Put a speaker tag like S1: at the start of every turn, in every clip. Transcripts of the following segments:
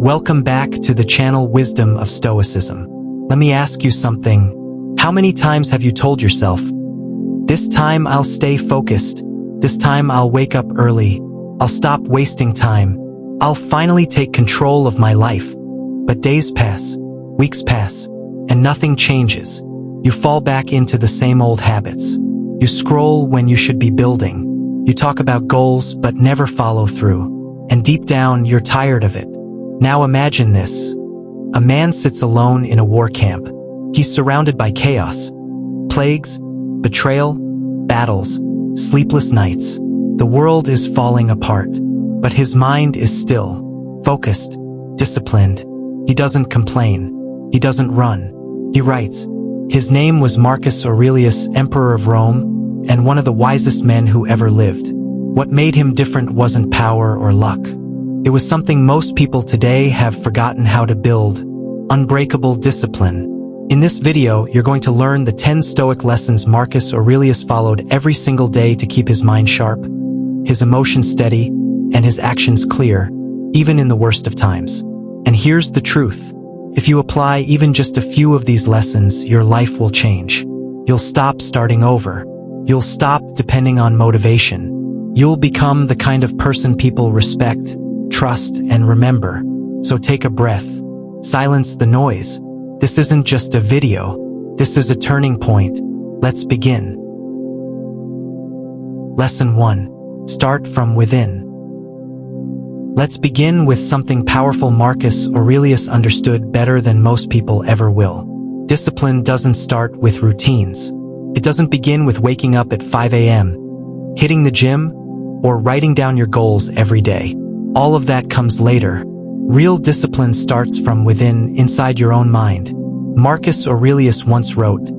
S1: Welcome back to the channel Wisdom of Stoicism. Let me ask you something. How many times have you told yourself, "This time I'll stay focused. This time I'll wake up early. I'll stop wasting time. I'll finally take control of my life." But days pass, weeks pass, and nothing changes. You fall back into the same old habits. You scroll when you should be building. You talk about goals but never follow through. And deep down, you're tired of it. Now imagine this. A man sits alone in a war camp. He's surrounded by chaos, plagues, betrayal, battles, sleepless nights. The world is falling apart, but his mind is still, focused, disciplined. He doesn't complain. He doesn't run. He writes. His name was Marcus Aurelius, Emperor of Rome, and one of the wisest men who ever lived. What made him different wasn't power or luck. It was something most people today have forgotten how to build: unbreakable discipline. In this video, you're going to learn the 10 Stoic lessons Marcus Aurelius followed every single day to keep his mind sharp, his emotions steady, and his actions clear, even in the worst of times. And here's the truth. If you apply even just a few of these lessons, your life will change. You'll stop starting over. You'll stop depending on motivation. You'll become the kind of person people respect, trust, and remember. So take a breath. Silence the noise. This isn't just a video. This is a turning point. Let's begin. Lesson 1. Start from within. Let's begin with something powerful Marcus Aurelius understood better than most people ever will. Discipline doesn't start with routines. It doesn't begin with waking up at 5 a.m., hitting the gym, or writing down your goals every day. All of that comes later. Real discipline starts from within, inside your own mind. Marcus Aurelius once wrote,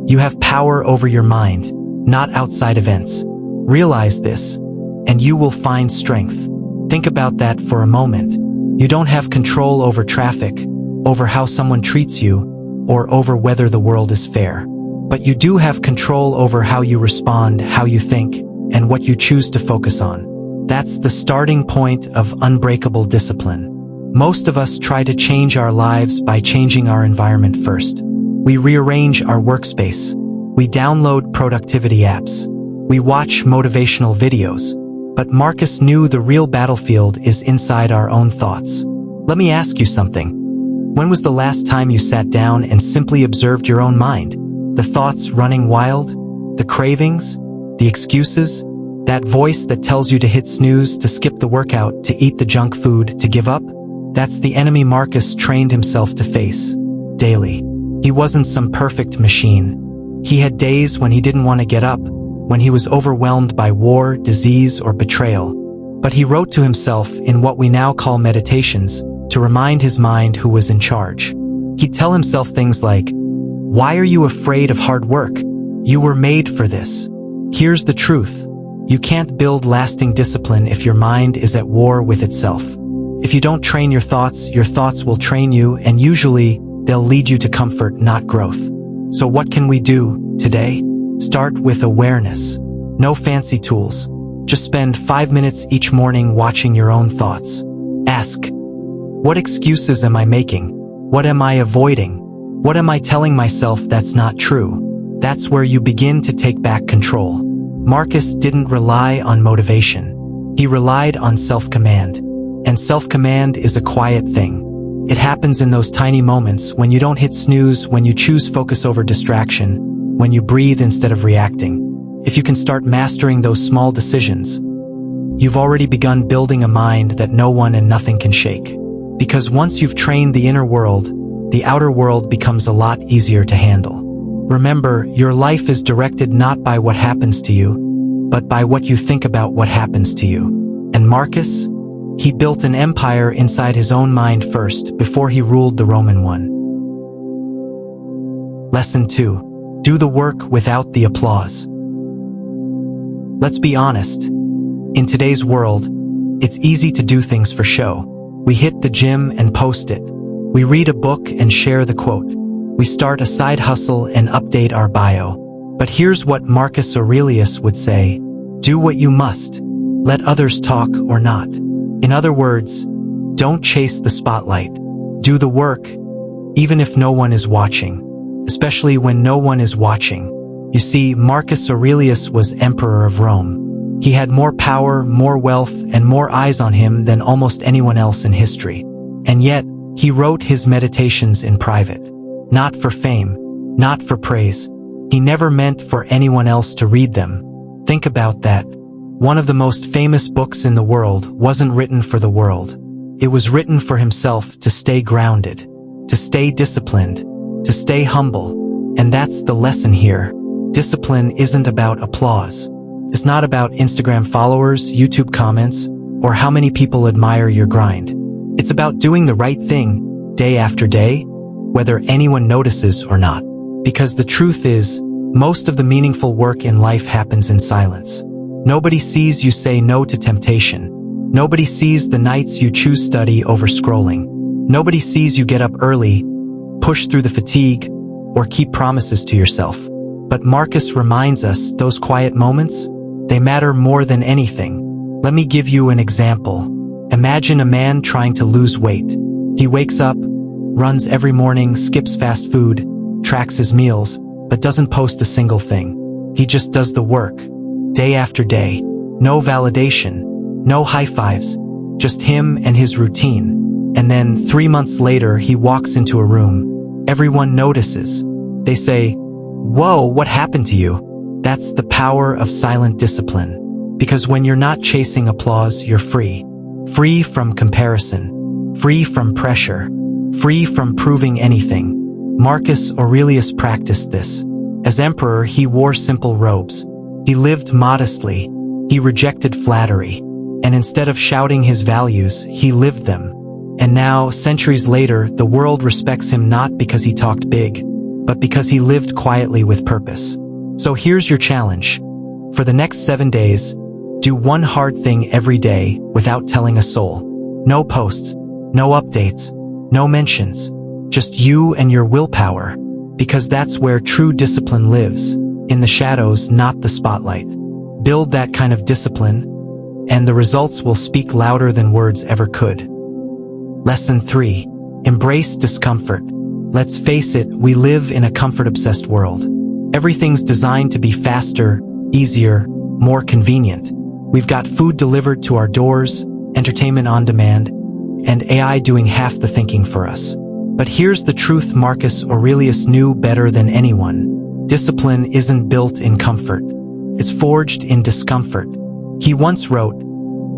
S1: "You have power over your mind, not outside events. Realize this, and you will find strength." Think about that for a moment. You don't have control over traffic, over how someone treats you, or over whether the world is fair. But you do have control over how you respond, how you think, and what you choose to focus on. That's the starting point of unbreakable discipline. Most of us try to change our lives by changing our environment first. We rearrange our workspace. We download productivity apps. We watch motivational videos. But Marcus knew the real battlefield is inside our own thoughts. Let me ask you something. When was the last time you sat down and simply observed your own mind? The thoughts running wild? The cravings? The excuses? That voice that tells you to hit snooze, to skip the workout, to eat the junk food, to give up? That's the enemy Marcus trained himself to face daily. He wasn't some perfect machine. He had days when he didn't want to get up, when he was overwhelmed by war, disease, or betrayal. But he wrote to himself in what we now call meditations to remind his mind who was in charge. He'd tell himself things like, "Why are you afraid of hard work? You were made for this." Here's the truth. You can't build lasting discipline if your mind is at war with itself. If you don't train your thoughts will train you, and usually they'll lead you to comfort, not growth. So what can we do today? Start with awareness. No fancy tools. Just spend 5 minutes each morning watching your own thoughts. Ask, what excuses am I making? What am I avoiding? What am I telling myself that's not true? That's where you begin to take back control. Marcus didn't rely on motivation. He relied on self-command. And self-command is a quiet thing. It happens in those tiny moments when you don't hit snooze, when you choose focus over distraction, when you breathe instead of reacting. If you can start mastering those small decisions, you've already begun building a mind that no one and nothing can shake. Because once you've trained the inner world, the outer world becomes a lot easier to handle. Remember, your life is directed not by what happens to you, but by what you think about what happens to you. And Marcus? He built an empire inside his own mind first, before he ruled the Roman one. Lesson 2. Do the work without the applause. Let's be honest. In today's world, it's easy to do things for show. We hit the gym and post it. We read a book and share the quote. We start a side hustle and update our bio. But here's what Marcus Aurelius would say. Do what you must. Let others talk or not. In other words, Don't chase the spotlight. Do the work, even if no one is watching, especially when no one is watching. You see, Marcus Aurelius was emperor of Rome. He had more power, more wealth, and more eyes on him than almost anyone else in history. And yet, he wrote his meditations in private. Not for fame, not for praise. He never meant for anyone else to read them. Think about that. One of the most famous books in the world wasn't written for the world. It was written for himself to stay grounded, to stay disciplined, to stay humble. And that's the lesson here. Discipline isn't about applause. It's not about Instagram followers, YouTube comments, or how many people admire your grind. It's about doing the right thing, day after day, whether anyone notices or not. Because the truth is, most of the meaningful work in life happens in silence. Nobody sees you say no to temptation. Nobody sees the nights you choose study over scrolling. Nobody sees you get up early, push through the fatigue, or keep promises to yourself. But Marcus reminds us those quiet moments, they matter more than anything. Let me give you an example. Imagine a man trying to lose weight. He wakes up, runs every morning, skips fast food, tracks his meals, but doesn't post a single thing. He just does the work, day after day. No validation, no high fives, just him and his routine. And then 3 months later, he walks into a room. Everyone notices. They say, "Whoa, what happened to you?" That's the power of silent discipline. Because when you're not chasing applause, you're free. Free from comparison. Free from pressure. Free from proving anything. Marcus Aurelius practiced this. As emperor, he wore simple robes. He lived modestly. He rejected flattery. And instead of shouting his values, he lived them. And now, centuries later, the world respects him not because he talked big, but because he lived quietly with purpose. So here's your challenge. For the next 7 days, do one hard thing every day without telling a soul. No posts, no updates, no mentions. Just you and your willpower. Because that's where true discipline lives. In the shadows, not the spotlight. Build that kind of discipline, and the results will speak louder than words ever could. Lesson 3. Embrace discomfort. Let's face it, we live in a comfort-obsessed world. Everything's designed to be faster, easier, more convenient. We've got food delivered to our doors, entertainment on demand, and AI doing half the thinking for us. But here's the truth Marcus Aurelius knew better than anyone. Discipline isn't built in comfort. It's forged in discomfort. He once wrote,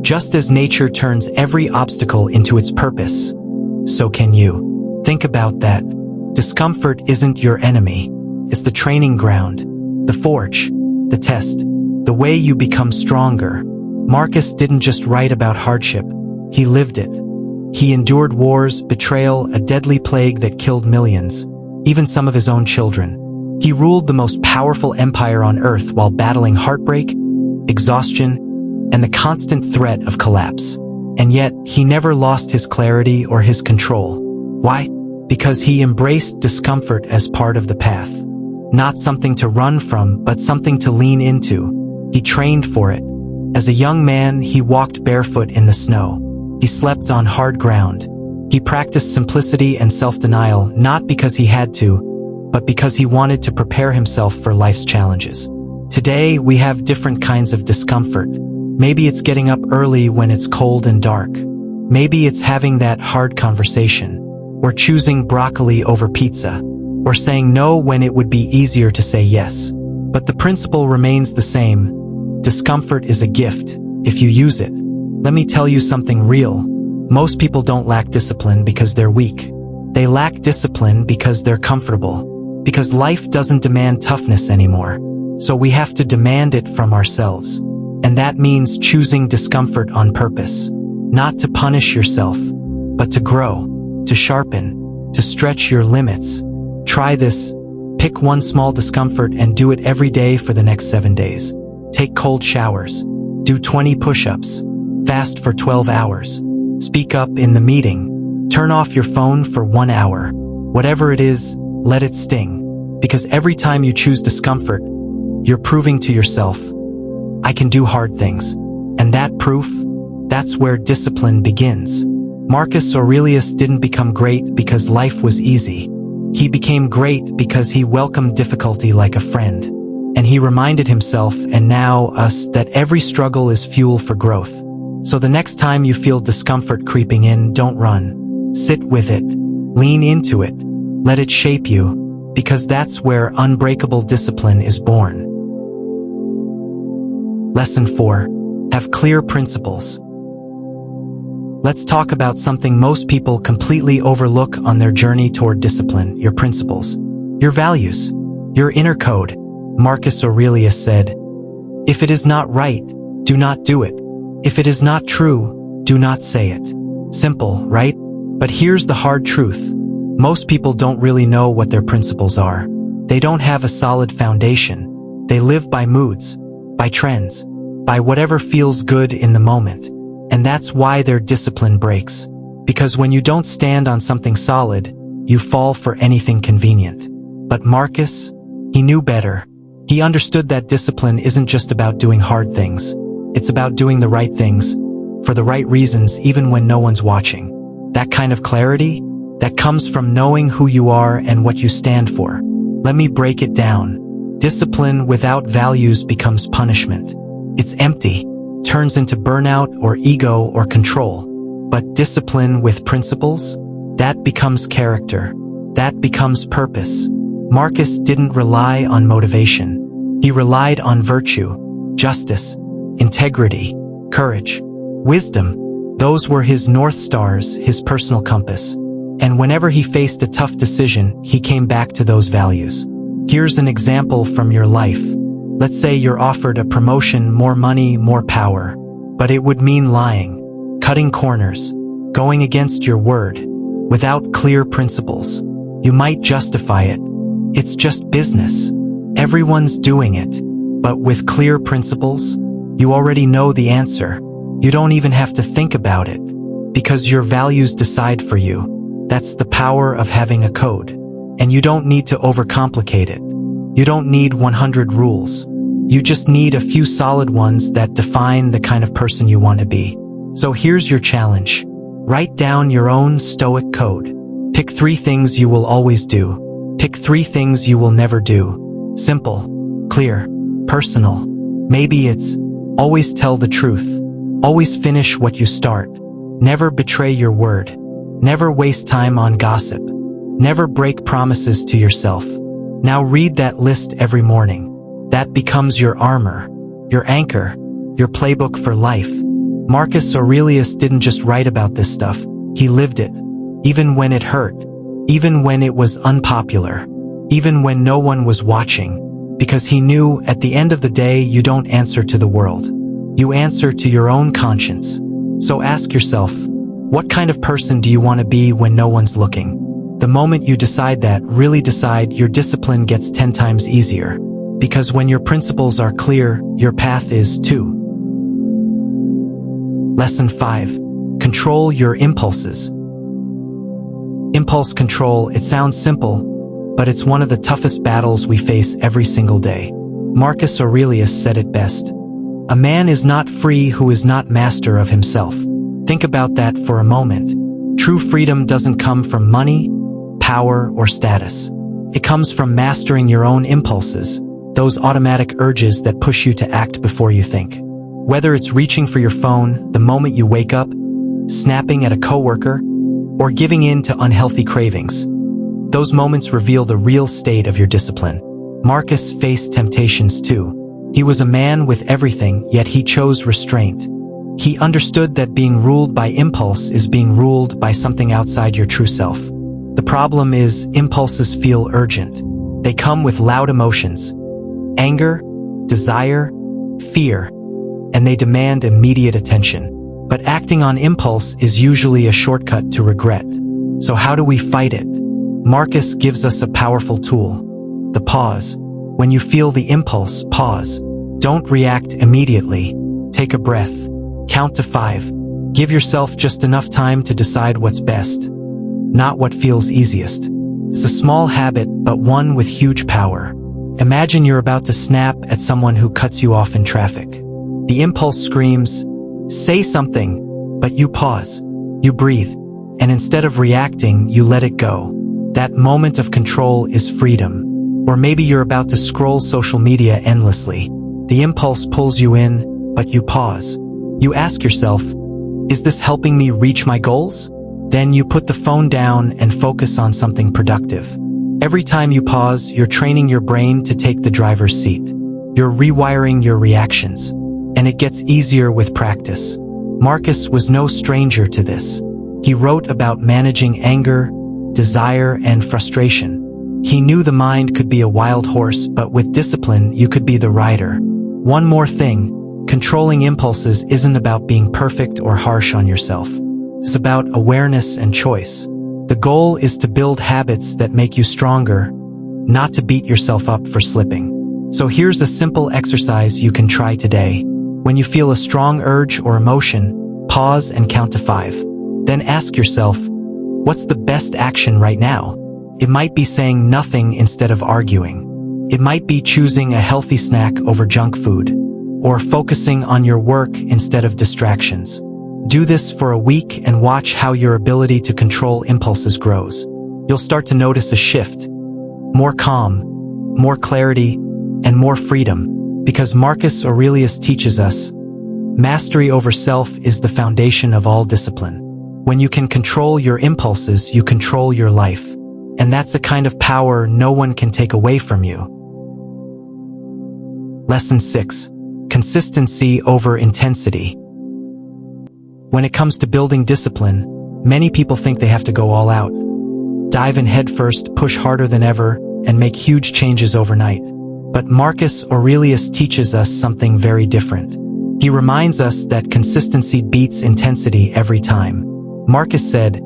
S1: "Just as nature turns every obstacle into its purpose, so can you." Think about that. Discomfort isn't your enemy. It's the training ground, the forge, the test, the way you become stronger. Marcus didn't just write about hardship. He lived it. He endured wars, betrayal, a deadly plague that killed millions, even some of his own children. He ruled the most powerful empire on earth while battling heartbreak, exhaustion, and the constant threat of collapse. And yet, he never lost his clarity or his control. Why? Because he embraced discomfort as part of the path. Not something to run from, but something to lean into. He trained for it. As a young man, he walked barefoot in the snow. He slept on hard ground. He practiced simplicity and self-denial, not because he had to, but because he wanted to prepare himself for life's challenges. Today, we have different kinds of discomfort. Maybe it's getting up early when it's cold and dark. Maybe it's having that hard conversation, or choosing broccoli over pizza, or saying no when it would be easier to say yes. But the principle remains the same. Discomfort is a gift, if you use it. Let me tell you something real. Most people don't lack discipline because they're weak. They lack discipline because they're comfortable. Because life doesn't demand toughness anymore. So we have to demand it from ourselves. And that means choosing discomfort on purpose. Not to punish yourself, but to grow, to sharpen, to stretch your limits. Try this. Pick one small discomfort and do it every day for the next 7 days. Take cold showers. Do 20 push-ups. Fast for 12 hours. Speak up in the meeting. Turn off your phone for 1 hour. Whatever it is, let it sting. Because every time you choose discomfort, you're proving to yourself, I can do hard things. And that proof, that's where discipline begins. Marcus Aurelius didn't become great because life was easy. He became great because he welcomed difficulty like a friend. And he reminded himself, and now us, that every struggle is fuel for growth. So the next time you feel discomfort creeping in, don't run. Sit with it. Lean into it. Let it shape you, because that's where unbreakable discipline is born. Lesson 4. Have clear principles. Let's talk about something most people completely overlook on their journey toward discipline: your principles, your values, your inner code. Marcus Aurelius said, "If it is not right, do not do it. If it is not true, do not say it." Simple, right? But here's the hard truth. Most people don't really know what their principles are. They don't have a solid foundation. They live by moods, by trends, by whatever feels good in the moment. And that's why their discipline breaks. Because when you don't stand on something solid, you fall for anything convenient. But Marcus, he knew better. He understood that discipline isn't just about doing hard things. It's about doing the right things, for the right reasons, even when no one's watching. That kind of clarity, that comes from knowing who you are and what you stand for. Let me break it down. Discipline without values becomes punishment. It's empty, turns into burnout or ego or control. But discipline with principles, that becomes character. That becomes purpose. Marcus didn't rely on motivation. He relied on virtue, justice, integrity, courage, wisdom. Those were his North Stars, his personal compass. And whenever he faced a tough decision, he came back to those values. Here's an example from your life. Let's say you're offered a promotion, more money, more power. But it would mean lying, cutting corners, going against your word. Without clear principles, you might justify it. It's just business. Everyone's doing it. But with clear principles, you already know the answer. You don't even have to think about it, because your values decide for you. That's the power of having a code. And you don't need to overcomplicate it. You don't need 100 rules. You just need a few solid ones that define the kind of person you want to be. So here's your challenge. Write down your own Stoic code. Pick 3 things you will always do. Pick 3 things you will never do. Simple, clear, personal. Maybe it's always tell the truth. Always finish what you start. Never betray your word. Never waste time on gossip. Never break promises to yourself. Now read that list every morning. That becomes your armor, your anchor, your playbook for life. Marcus Aurelius didn't just write about this stuff. He lived it. Even when it hurt. Even when it was unpopular. Even when no one was watching. Because he knew at the end of the day you don't answer to the world. You answer to your own conscience. So ask yourself, what kind of person do you want to be when no one's looking? The moment you decide that, really decide, your discipline gets 10 times easier. Because when your principles are clear, your path is too. Lesson 5. Control your impulses. Impulse control, it sounds simple, but it's one of the toughest battles we face every single day. Marcus Aurelius said it best. A man is not free who is not master of himself. Think about that for a moment. True freedom doesn't come from money, power, or status. It comes from mastering your own impulses, those automatic urges that push you to act before you think. Whether it's reaching for your phone the moment you wake up, snapping at a coworker, or giving in to unhealthy cravings, those moments reveal the real state of your discipline. Marcus faced temptations too. He was a man with everything, yet he chose restraint. He understood that being ruled by impulse is being ruled by something outside your true self. The problem is, impulses feel urgent. They come with loud emotions, anger, desire, fear, and they demand immediate attention. But acting on impulse is usually a shortcut to regret. So how do we fight it? Marcus gives us a powerful tool: the pause. When you feel the impulse, pause. Don't react immediately. Take a breath. Count to 5. Give yourself just enough time to decide what's best, not what feels easiest. It's a small habit, but one with huge power. Imagine you're about to snap at someone who cuts you off in traffic. The impulse screams, "Say something," but you pause. You breathe, and instead of reacting, you let it go. That moment of control is freedom. Or maybe you're about to scroll social media endlessly. The impulse pulls you in, but you pause. You ask yourself, is this helping me reach my goals? Then you put the phone down and focus on something productive. Every time you pause, you're training your brain to take the driver's seat. You're rewiring your reactions. And it gets easier with practice. Marcus was no stranger to this. He wrote about managing anger, desire, and frustration. He knew the mind could be a wild horse, but with discipline, you could be the rider. One more thing, controlling impulses isn't about being perfect or harsh on yourself. It's about awareness and choice. The goal is to build habits that make you stronger, not to beat yourself up for slipping. So here's a simple exercise you can try today. When you feel a strong urge or emotion, pause and count to 5. Then ask yourself, what's the best action right now? It might be saying nothing instead of arguing. It might be choosing a healthy snack over junk food, or focusing on your work instead of distractions. Do this for a week and watch how your ability to control impulses grows. You'll start to notice a shift. More calm, more clarity, and more freedom. Because Marcus Aurelius teaches us, mastery over self is the foundation of all discipline. When you can control your impulses, you control your life. And that's a kind of power no one can take away from you. Lesson 6. Consistency over intensity. When it comes to building discipline, many people think they have to go all out. Dive in headfirst, push harder than ever, and make huge changes overnight. But Marcus Aurelius teaches us something very different. He reminds us that consistency beats intensity every time. Marcus said,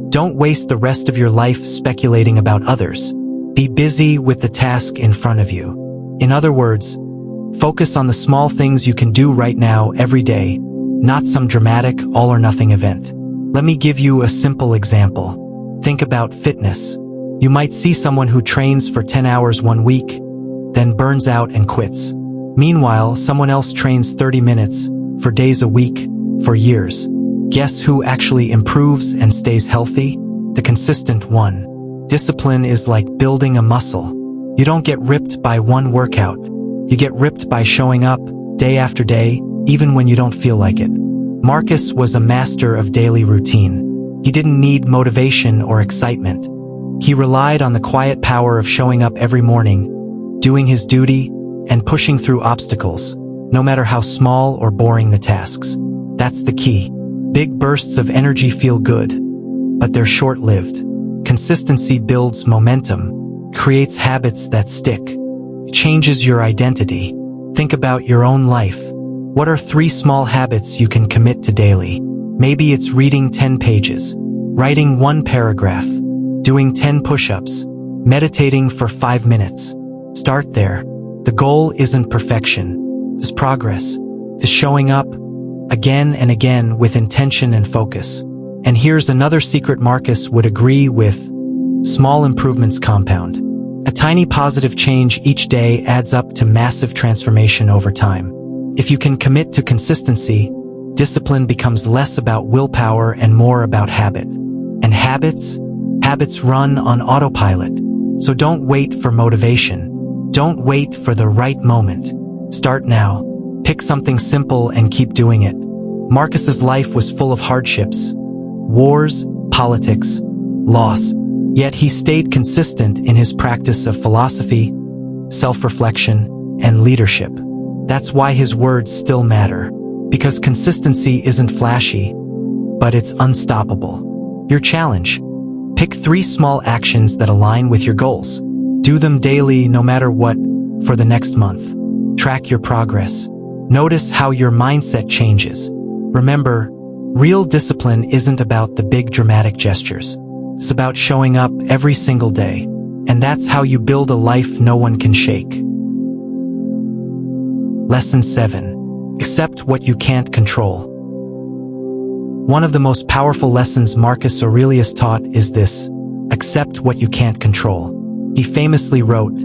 S1: "Don't waste the rest of your life speculating about others. Be busy with the task in front of you." In other words, focus on the small things you can do right now every day, not some dramatic all-or-nothing event. Let me give you a simple example. Think about fitness. You might see someone who trains for 10 hours one week, then burns out and quits. Meanwhile, someone else trains 30 minutes, for days a week, for years. Guess who actually improves and stays healthy? The consistent one. Discipline is like building a muscle. You don't get ripped by one workout. You get ripped by showing up, day after day, even when you don't feel like it. Marcus was a master of daily routine. He didn't need motivation or excitement. He relied on the quiet power of showing up every morning, doing his duty, and pushing through obstacles, no matter how small or boring the tasks. That's the key. Big bursts of energy feel good, but they're short-lived. Consistency builds momentum, creates habits that stick, changes your identity. Think about your own life. What are 3 small habits you can commit to daily? Maybe it's reading 10 pages, writing 1 paragraph, doing 10 push-ups, meditating for 5 minutes. Start there. The goal isn't perfection. It's progress. It's showing up again and again with intention and focus. And here's another secret Marcus would agree with. Small improvements compound. A tiny positive change each day adds up to massive transformation over time. If you can commit to consistency, discipline becomes less about willpower and more about habit. And habits run on autopilot. So don't wait for motivation. Don't wait for the right moment. Start now. Pick something simple and keep doing it. Marcus's life was full of hardships, wars, politics, loss. Yet he stayed consistent in his practice of philosophy, self-reflection, and leadership. That's why his words still matter. Because consistency isn't flashy, but it's unstoppable. Your challenge: pick 3 small actions that align with your goals. Do them daily, no matter what, for the next month. Track your progress. Notice how your mindset changes. Remember, real discipline isn't about the big dramatic gestures. It's about showing up every single day. And that's how you build a life no one can shake. Lesson 7. Accept what you can't control. One of the most powerful lessons Marcus Aurelius taught is this: accept what you can't control. He famously wrote,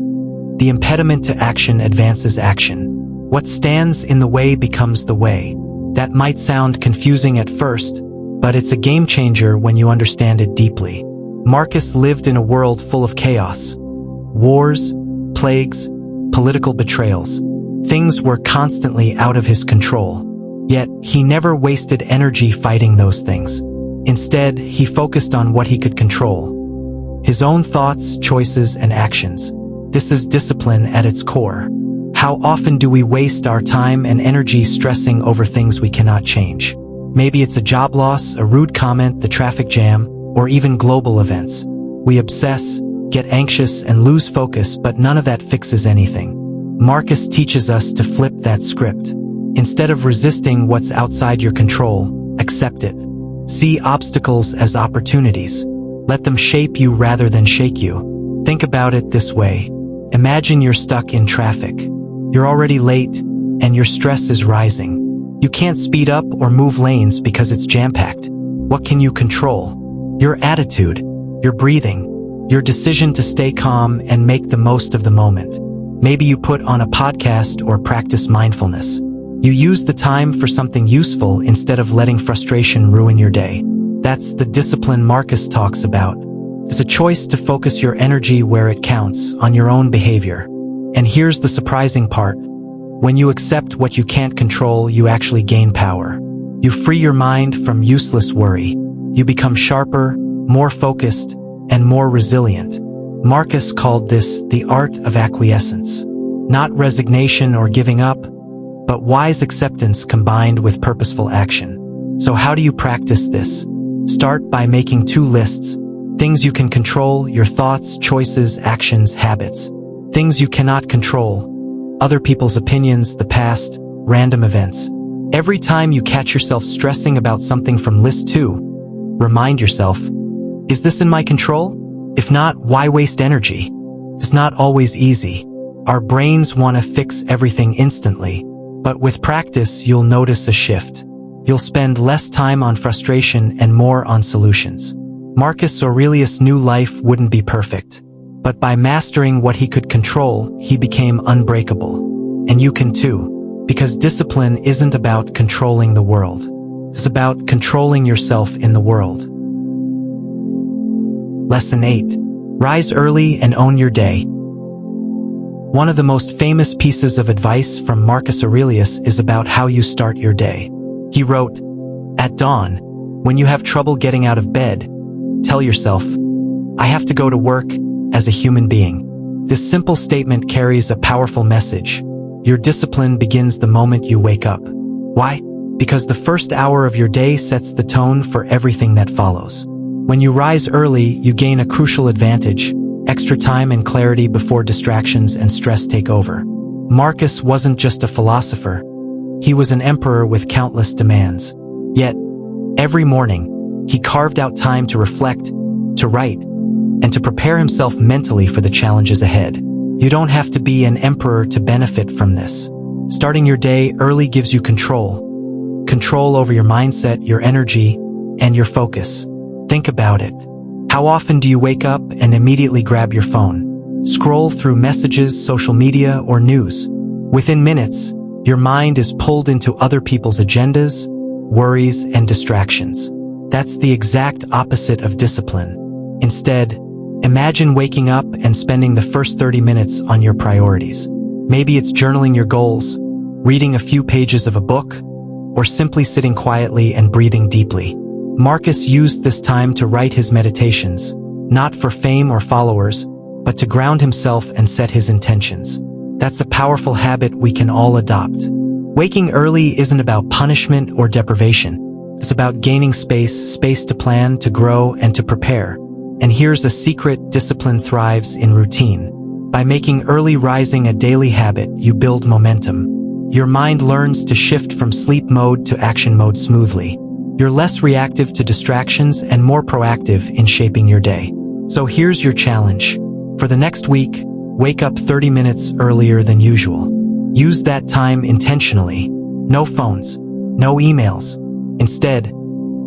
S1: "The impediment to action advances action. What stands in the way becomes the way." That might sound confusing at first, but it's a game changer when you understand it deeply. Marcus lived in a world full of chaos. Wars, plagues, political betrayals. Things were constantly out of his control. Yet, he never wasted energy fighting those things. Instead, he focused on what he could control. His own thoughts, choices, and actions. This is discipline at its core. How often do we waste our time and energy stressing over things we cannot change? Maybe it's a job loss, a rude comment, the traffic jam, or even global events. We obsess, get anxious, and lose focus, but none of that fixes anything. Marcus teaches us to flip that script. Instead of resisting what's outside your control, accept it. See obstacles as opportunities. Let them shape you rather than shake you. Think about it this way. Imagine you're stuck in traffic. You're already late, and your stress is rising. You can't speed up or move lanes because it's jam-packed. What can you control? Your attitude, your breathing, your decision to stay calm and make the most of the moment. Maybe you put on a podcast or practice mindfulness. You use the time for something useful instead of letting frustration ruin your day. That's the discipline Marcus talks about. It's a choice to focus your energy where it counts, on your own behavior. And here's the surprising part. When you accept what you can't control, you actually gain power. You free your mind from useless worry. You become sharper, more focused, and more resilient. Marcus called this the art of acquiescence. Not resignation or giving up, but wise acceptance combined with purposeful action. So how do you practice this? Start by making 2 lists. Things you can control, your thoughts, choices, actions, habits. Things you cannot control, other people's opinions, the past, random events. Every time you catch yourself stressing about something from list 2, remind yourself, is this in my control? If not, why waste energy? It's not always easy. Our brains want to fix everything instantly, but with practice, you'll notice a shift. You'll spend less time on frustration and more on solutions. Marcus Aurelius knew life wouldn't be perfect, but by mastering what he could control, he became unbreakable. And you can too, because discipline isn't about controlling the world. It's about controlling yourself in the world. Lesson 8. Rise early and own your day. One of the most famous pieces of advice from Marcus Aurelius is about how you start your day. He wrote, "At dawn, when you have trouble getting out of bed, tell yourself, I have to go to work as a human being." This simple statement carries a powerful message. Your discipline begins the moment you wake up. Why? Because the first hour of your day sets the tone for everything that follows. When you rise early, you gain a crucial advantage, extra time and clarity before distractions and stress take over. Marcus wasn't just a philosopher. He was an emperor with countless demands. Yet, every morning, he carved out time to reflect, to write, and to prepare himself mentally for the challenges ahead. You don't have to be an emperor to benefit from this. Starting your day early gives you control. Control over your mindset, your energy, and your focus. Think about it. How often do you wake up and immediately grab your phone? Scroll through messages, social media, or news. Within minutes, your mind is pulled into other people's agendas, worries, and distractions. That's the exact opposite of discipline. Instead, imagine waking up and spending the first 30 minutes on your priorities. Maybe it's journaling your goals, reading a few pages of a book, or simply sitting quietly and breathing deeply. Marcus used this time to write his meditations, not for fame or followers, but to ground himself and set his intentions. That's a powerful habit we can all adopt. Waking early isn't about punishment or deprivation. It's about gaining space to plan, to grow, and to prepare. And here's a secret: discipline thrives in routine. By making early rising a daily habit, you build momentum. Your mind learns to shift from sleep mode to action mode smoothly. You're less reactive to distractions and more proactive in shaping your day. So here's your challenge. For the next week, wake up 30 minutes earlier than usual. Use that time intentionally. No phones, no emails. Instead,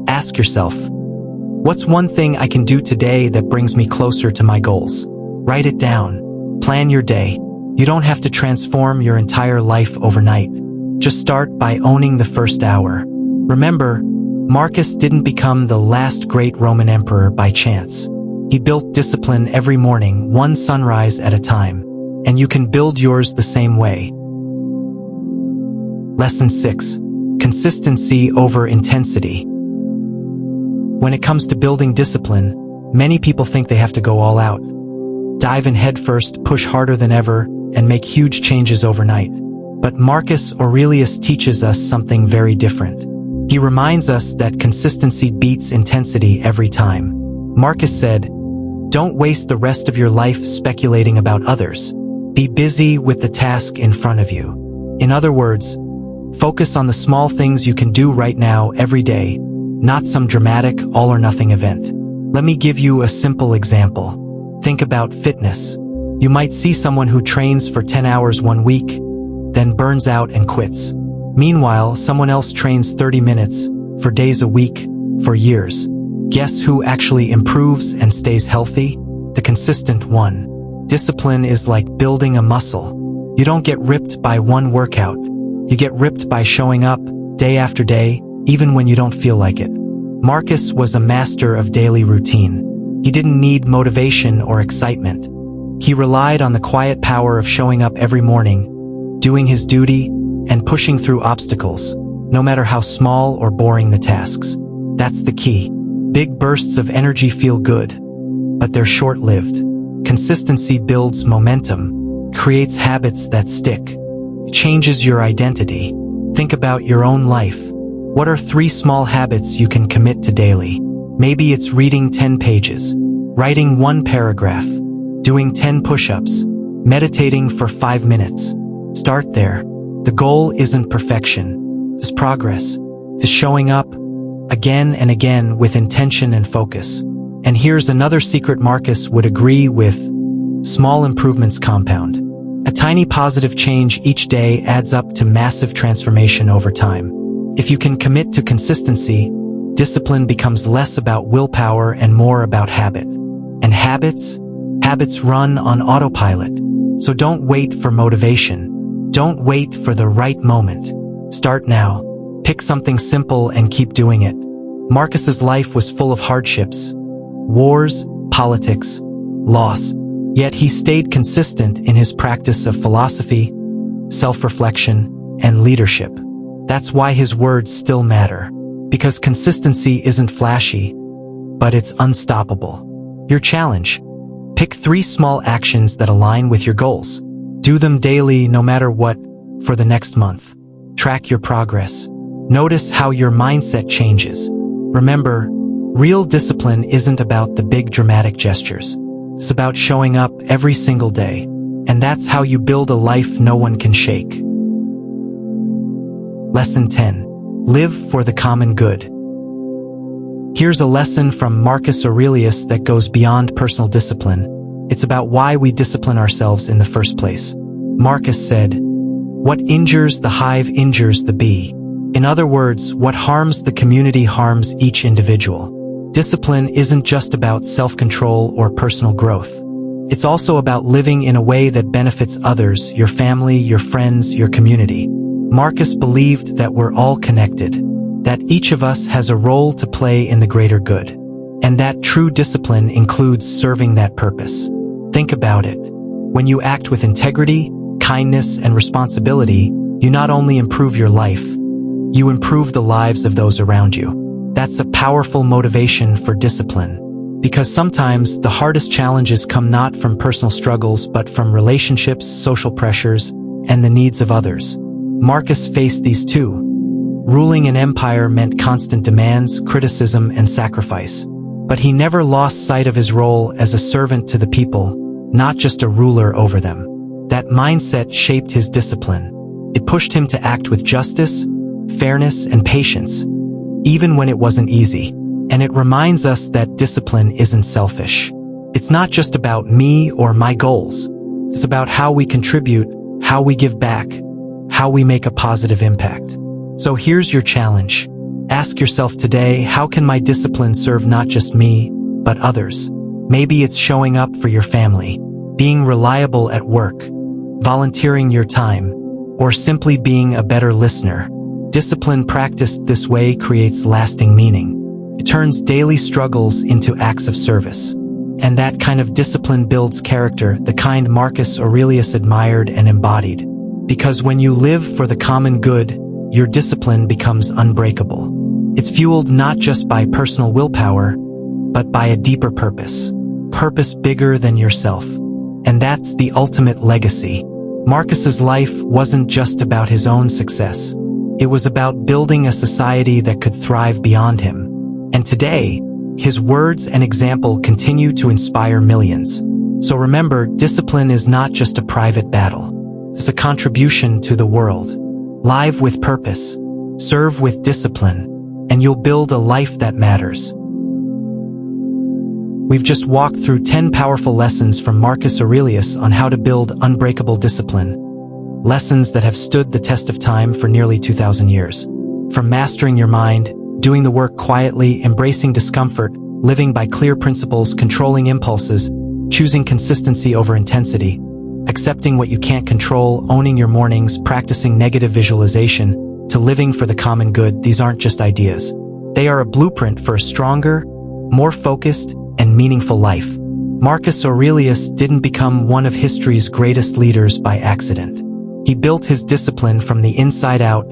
S1: ask yourself, what's one thing I can do today that brings me closer to my goals? Write it down. Plan your day. You don't have to transform your entire life overnight. Just start by owning the first hour. Remember, Marcus didn't become the last great Roman emperor by chance. He built discipline every morning, one sunrise at a time, and you can build yours the same way. Lesson 6. Consistency over intensity. When it comes to building discipline, many people think they have to go all out. Dive in headfirst, push harder than ever, and make huge changes overnight. But Marcus Aurelius teaches us something very different. He reminds us that consistency beats intensity every time. Marcus said, "Don't waste the rest of your life speculating about others. Be busy with the task in front of you." In other words, focus on the small things you can do right now every day, not some dramatic all-or-nothing event. Let me give you a simple example. Think about fitness. You might see someone who trains for 10 hours one week, then burns out and quits. Meanwhile, someone else trains 30 minutes, for days a week, for years. Guess who actually improves and stays healthy? The consistent one. Discipline is like building a muscle. You don't get ripped by one workout. You get ripped by showing up, day after day, even when you don't feel like it. Marcus was a master of daily routine. He didn't need motivation or excitement. He relied on the quiet power of showing up every morning, doing his duty, and pushing through obstacles, no matter how small or boring the tasks. That's the key. Big bursts of energy feel good, but they're short-lived. Consistency builds momentum, creates habits that stick, changes your identity. Think about your own life. What are 3 small habits you can commit to daily? Maybe it's reading 10 pages, writing 1 paragraph, doing 10 push-ups, meditating for 5 minutes. Start there. The goal isn't perfection, it's progress. It's showing up again and again with intention and focus. And here's another secret Marcus would agree with: small improvements compound. A tiny positive change each day adds up to massive transformation over time. If you can commit to consistency, discipline becomes less about willpower and more about habit. And habits run on autopilot. So don't wait for motivation. Don't wait for the right moment. Start now. Pick something simple and keep doing it. Marcus's life was full of hardships, wars, politics, loss. Yet he stayed consistent in his practice of philosophy, self-reflection, and leadership. That's why his words still matter. Because consistency isn't flashy, but it's unstoppable. Your challenge: pick 3 small actions that align with your goals. Do them daily, no matter what, for the next month. Track your progress. Notice how your mindset changes. Remember, real discipline isn't about the big dramatic gestures. It's about showing up every single day. And that's how you build a life no one can shake. Lesson 10. Live for the common good. Here's a lesson from Marcus Aurelius that goes beyond personal discipline. It's about why we discipline ourselves in the first place. Marcus said, "What injures the hive injures the bee." In other words, what harms the community harms each individual. Discipline isn't just about self-control or personal growth. It's also about living in a way that benefits others, your family, your friends, your community. Marcus believed that we're all connected, that each of us has a role to play in the greater good, and that true discipline includes serving that purpose. Think about it. When you act with integrity, kindness, and responsibility, you not only improve your life, you improve the lives of those around you. That's a powerful motivation for discipline. Because sometimes the hardest challenges come not from personal struggles but from relationships, social pressures, and the needs of others. Marcus faced these too. Ruling an empire meant constant demands, criticism, and sacrifice. But he never lost sight of his role as a servant to the people, not just a ruler over them. That mindset shaped his discipline. It pushed him to act with justice, fairness, and patience, even when it wasn't easy. And it reminds us that discipline isn't selfish. It's not just about me or my goals. It's about how we contribute, how we give back, how we make a positive impact. So here's your challenge. Ask yourself today, how can my discipline serve not just me, but others? Maybe it's showing up for your family, being reliable at work, volunteering your time, or simply being a better listener. Discipline practiced this way creates lasting meaning. It turns daily struggles into acts of service. And that kind of discipline builds character, the kind Marcus Aurelius admired and embodied. Because when you live for the common good, your discipline becomes unbreakable. It's fueled not just by personal willpower, but by a deeper purpose. Purpose bigger than yourself. And that's the ultimate legacy. Marcus's life wasn't just about his own success. It was about building a society that could thrive beyond him. And today, his words and example continue to inspire millions. So remember, discipline is not just a private battle. It's a contribution to the world. Live with purpose, serve with discipline, and you'll build a life that matters. We've just walked through 10 powerful lessons from Marcus Aurelius on how to build unbreakable discipline. Lessons that have stood the test of time for nearly 2,000 years. From mastering your mind, doing the work quietly, embracing discomfort, living by clear principles, controlling impulses, choosing consistency over intensity, accepting what you can't control, owning your mornings, practicing negative visualization, to living for the common good, these aren't just ideas. They are a blueprint for a stronger, more focused, and meaningful life. Marcus Aurelius didn't become one of history's greatest leaders by accident. He built his discipline from the inside out,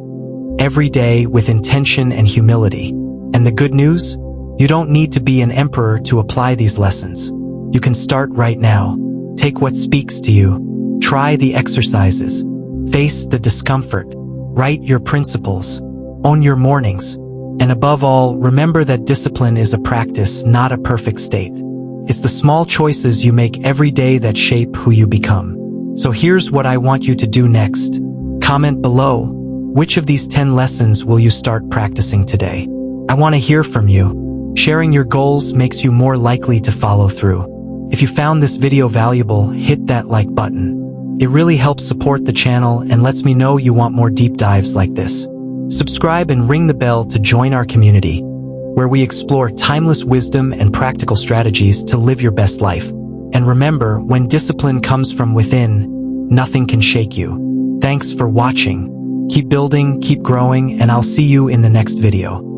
S1: every day with intention and humility. And the good news? You don't need to be an emperor to apply these lessons. You can start right now. Take what speaks to you. Try the exercises. Face the discomfort. Write your principles. Own your mornings. And above all, remember that discipline is a practice, not a perfect state. It's the small choices you make every day that shape who you become. So here's what I want you to do next. Comment below. Which of these 10 lessons will you start practicing today? I want to hear from you. Sharing your goals makes you more likely to follow through. If you found this video valuable, hit that like button. It really helps support the channel and lets me know you want more deep dives like this. Subscribe and ring the bell to join our community, where we explore timeless wisdom and practical strategies to live your best life. And remember, when discipline comes from within, nothing can shake you. Thanks for watching. Keep building, keep growing, and I'll see you in the next video.